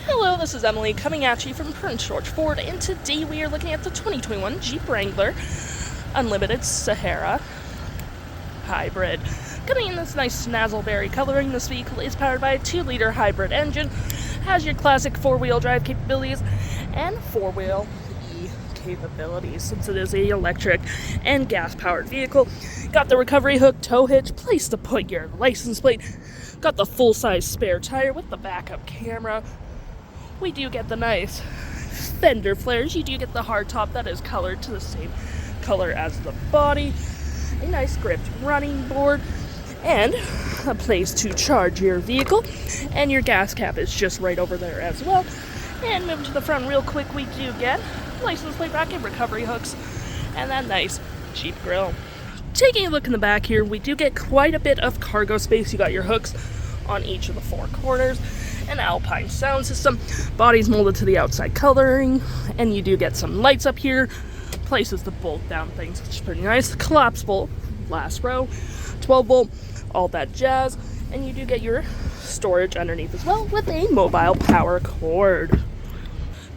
Hello, this is Emily coming at you from Prince George Ford, and today we are looking at the 2021 Jeep Wrangler Unlimited Sahara Hybrid. Coming in this nice Snazzberry coloring, this vehicle is powered by a 2-liter hybrid engine, has your classic 4-wheel drive capabilities and 4-wheel E capabilities since it is a electric and gas-powered vehicle. Got the recovery hook, tow hitch, place to put your license plate, got the full-size spare tire with the backup camera. We do get the nice fender flares. You do get the hardtop that is colored to the same color as the body. A nice gripped running board. And a place to charge your vehicle. And your gas cap is just right over there as well. And moving to the front real quick, we do get license plate bracket, recovery hooks, and that nice Jeep grill. Taking a look in the back here, we do get quite a bit of cargo space. You got your hooks on each of the 4 corners. An Alpine sound system, body's molded to the outside coloring, and you do get some lights up here, places to bolt down things, which is pretty nice. Collapsible last row, 12 volt, all that jazz, and you do get your storage underneath as well with a mobile power cord.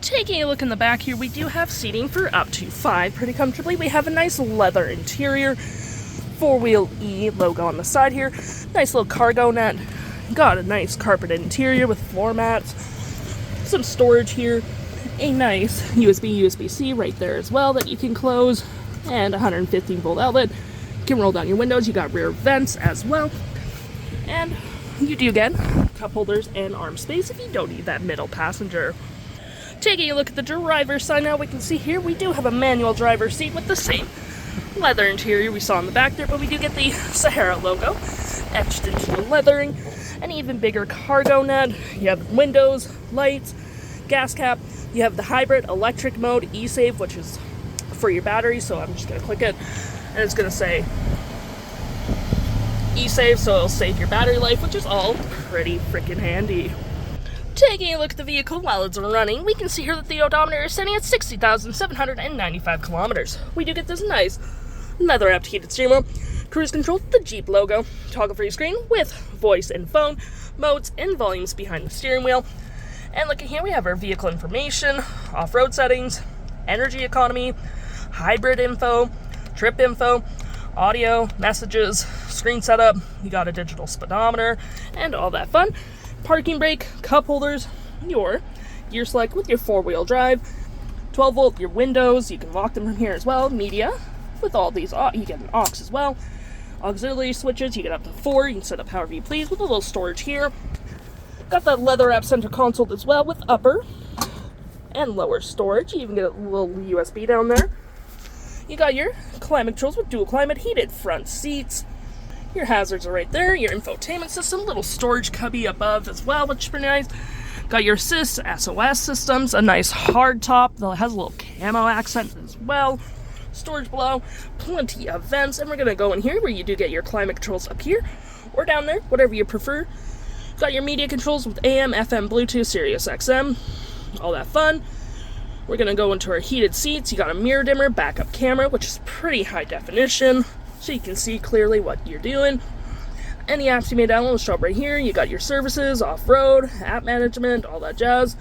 Taking a look in the back here, we do have seating for up to 5 pretty comfortably. We have a nice leather interior, 4-wheel E logo on the side here, nice little cargo net. Got a nice carpeted interior with floor mats, some storage here, a nice USB-C right there as well that you can close, and a 115 volt outlet. You can roll down your windows. You got rear vents as well, and you do get cup holders and arm space if you don't need that middle passenger. Taking a look at the driver's side now, we can see here we do have a manual driver's seat with the same leather interior we saw in the back there, but we do get the Sahara logo etched into the leathering. An even bigger cargo net. You have windows, lights, gas cap. You have the hybrid electric mode, e-save, which is for your battery, so I'm just going to click it, and it's going to say e-save, so it'll save your battery life, which is all pretty freaking handy. Taking a look at the vehicle while it's running, we can see here that the odometer is sitting at 60,795 kilometers. We do get this nice leather-wrapped heated steering wheel, cruise control, the Jeep logo, toggle-free screen with voice and phone, modes and volumes behind the steering wheel. And looking here, we have our vehicle information, off-road settings, energy economy, hybrid info, trip info, audio, messages, screen setup. You got a digital speedometer and all that fun. Parking brake, cup holders, your gear select with your 4-wheel drive, 12 volt, your windows, you can lock them from here as well, media. With all these, you get an aux as well. Auxiliary switches, you get up to 4. You can set up however you please with a little storage here. Got that leather wrap center console as well with upper and lower storage. You even get a little USB down there. You got your climate controls with dual climate, heated front seats. Your hazards are right there. Your infotainment system, little storage cubby above as well, which is pretty nice. Got your assist, SOS systems, a nice hard top that has a little camo accent as well. Storage below, plenty of vents, and we're going to go in here where you do get your climate controls up here or down there, whatever you prefer. Got your media controls with AM, FM, Bluetooth, Sirius XM, all that fun. We're going to go into our heated seats. You got a mirror dimmer, backup camera, which is pretty high definition, so you can see clearly what you're doing. Any apps you may download will show up right here. You got your services, off-road, app management, all that jazz.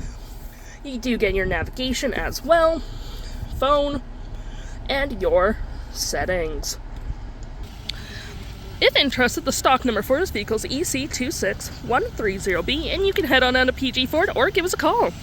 You do get your navigation as well, phone, and your settings. If interested, the stock number for this vehicle is EC26130B, and you can head on down to PG Ford or give us a call.